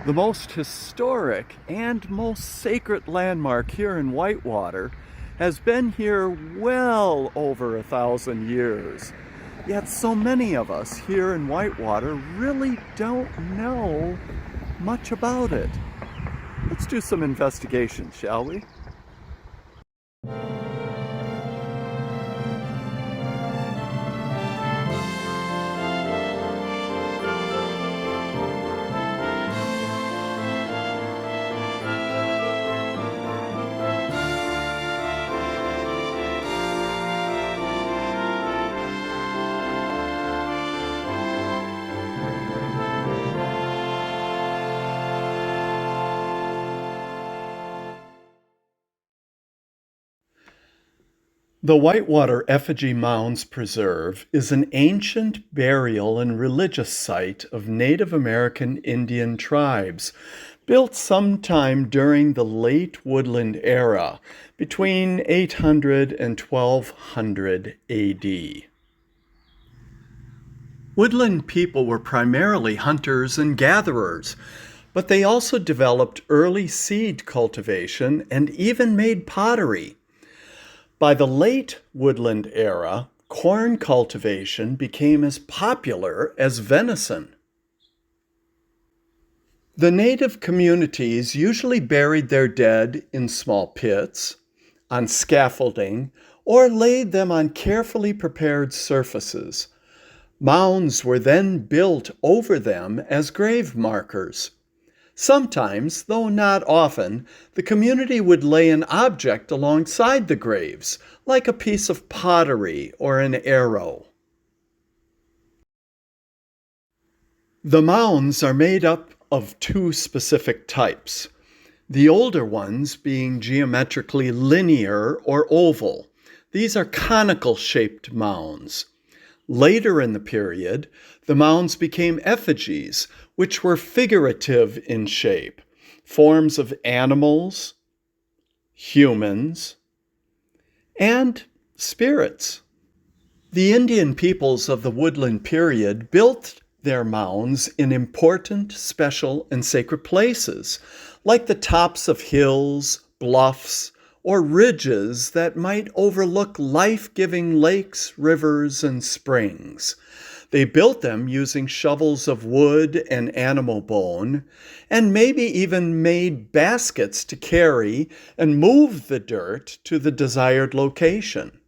The most historic and most sacred landmark here in Whitewater has been here well over 1,000 years. Yet so many of us here in Whitewater really don't know much about it. Let's do some investigation, shall we? The Whitewater Effigy Mounds Preserve is an ancient burial and religious site of Native American Indian tribes, built sometime during the late Woodland era, between 800 and 1200 AD. Woodland people were primarily hunters and gatherers, but they also developed early seed cultivation and even made pottery. By the late Woodland era, corn cultivation became as popular as venison. The native communities usually buried their dead in small pits, on scaffolding, or laid them on carefully prepared surfaces. Mounds were then built over them as grave markers. Sometimes, though not often, the community would lay an object alongside the graves, like a piece of pottery or an arrow. The mounds are made up of two specific types, the older ones being geometrically linear or oval. These are conical-shaped mounds. Later in the period, the mounds became effigies, which were figurative in shape, forms of animals, humans, and spirits. The Indian peoples of the woodland period built their mounds in important, special, and sacred places, like the tops of hills, bluffs, or ridges that might overlook life-giving lakes, rivers, and springs. They built them using shovels of wood and animal bone, and maybe even made baskets to carry and move the dirt to the desired location.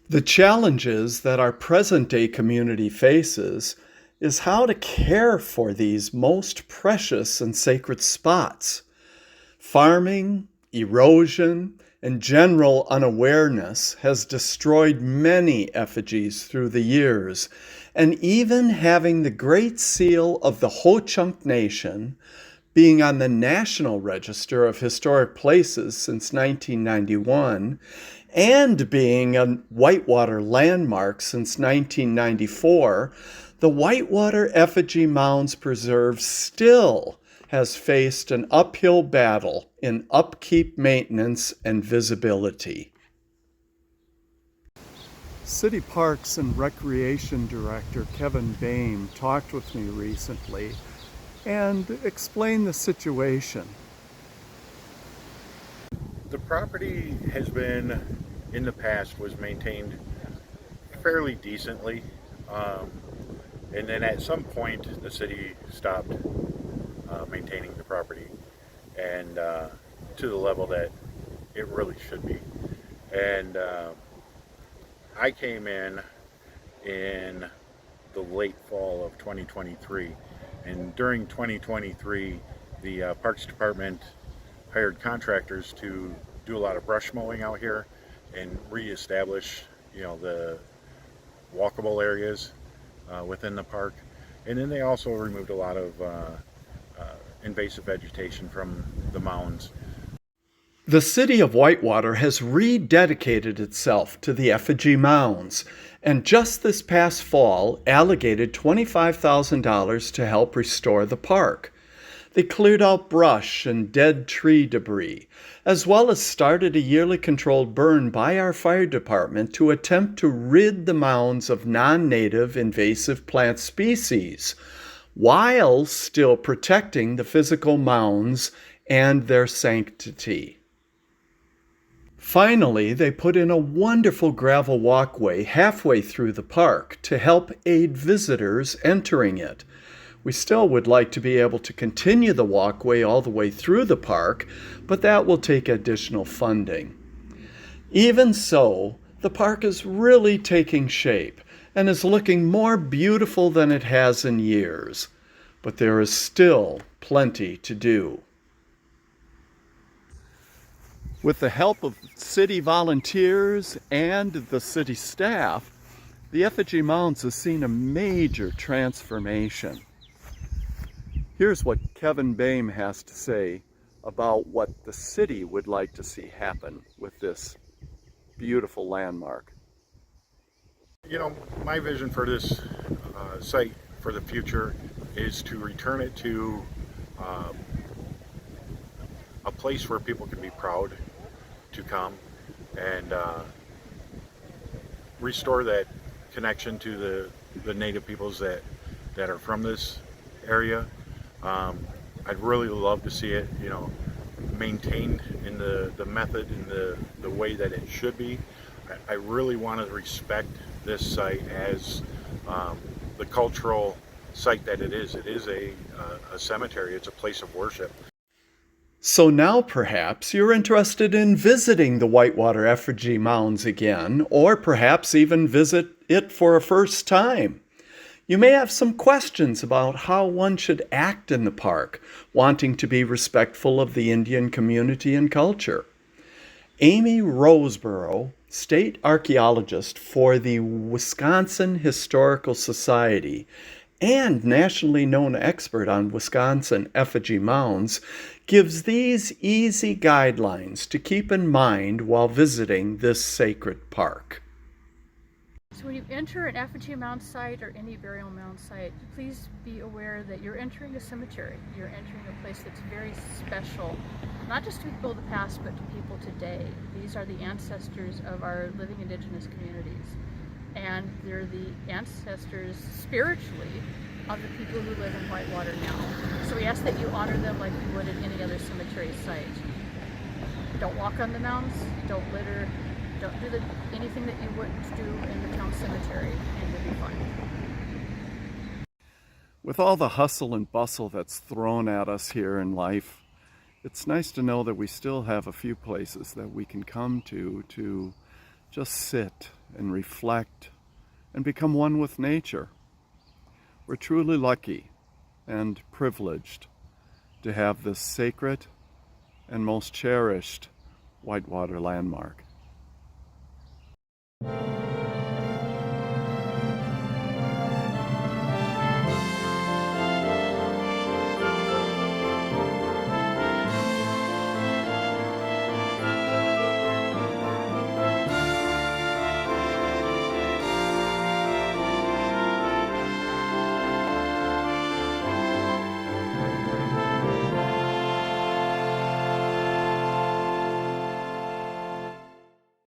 The challenges that our present-day community faces is how to care for these most precious and sacred spots. Farming, erosion, and general unawareness has destroyed many effigies through the years, and even having the Great Seal of the Ho-Chunk Nation, being on the National Register of Historic Places since 1991, and being a Whitewater landmark since 1994, the Whitewater Effigy Mounds Preserve still has faced an uphill battle in upkeep, maintenance, and visibility. City Parks and Recreation Director Kevin Boehm talked with me recently and explained the situation. The property has been, in the past, was maintained fairly decently. And then at some point, the city stopped maintaining the property and to the level that it really should be. And I came in the late fall of 2023, and during 2023 the Parks Department hired contractors to do a lot of brush mowing out here and reestablish, the walkable areas within the park. And then they also removed a lot of invasive vegetation from the mounds. The city of Whitewater has rededicated itself to the effigy mounds, and just this past fall allocated $25,000 to help restore the park. They cleared out brush and dead tree debris, as well as started a yearly controlled burn by our fire department to attempt to rid the mounds of non-native invasive plant species, while still protecting the physical mounds and their sanctity. Finally, they put in a wonderful gravel walkway halfway through the park to help aid visitors entering it. We still would like to be able to continue the walkway all the way through the park, but that will take additional funding. Even so, the park is really taking shape and is looking more beautiful than it has in years, but there is still plenty to do. With the help of city volunteers and the city staff, the Effigy Mounds has seen a major transformation. Here's what Kevin Boehm has to say about what the city would like to see happen with this beautiful landmark. You know, my vision for this site for the future is to return it to a place where people can be proud to come and restore that connection to the native peoples that are from this area. I'd really love to see it, you know, maintained in the method and the way that it should be. I really want to respect this site as the cultural site that it is. It is a cemetery. It's a place of worship. So now perhaps you're interested in visiting the Whitewater Effigy Mounds again, or perhaps even visit it for a first time. You may have some questions about how one should act in the park, wanting to be respectful of the Indian community and culture. Amy Roseborough, state archaeologist for the Wisconsin Historical Society and nationally known expert on Wisconsin effigy mounds, gives these easy guidelines to keep in mind while visiting this sacred park. So when you enter an effigy mound site or any burial mound site, please be aware that you're entering a cemetery. You're entering a place that's very special, not just to people of the past, but to people today. These are the ancestors of our living indigenous communities. And they're the ancestors spiritually of the people who live in Whitewater now. So we ask that you honor them like you would at any other cemetery site. Don't walk on the mounds, don't litter, don't do anything that you wouldn't do in the town cemetery, and you'll be fine. With all the hustle and bustle that's thrown at us here in life, it's nice to know that we still have a few places that we can come to just sit and reflect and become one with nature. We're truly lucky and privileged to have this sacred and most cherished Whitewater landmark.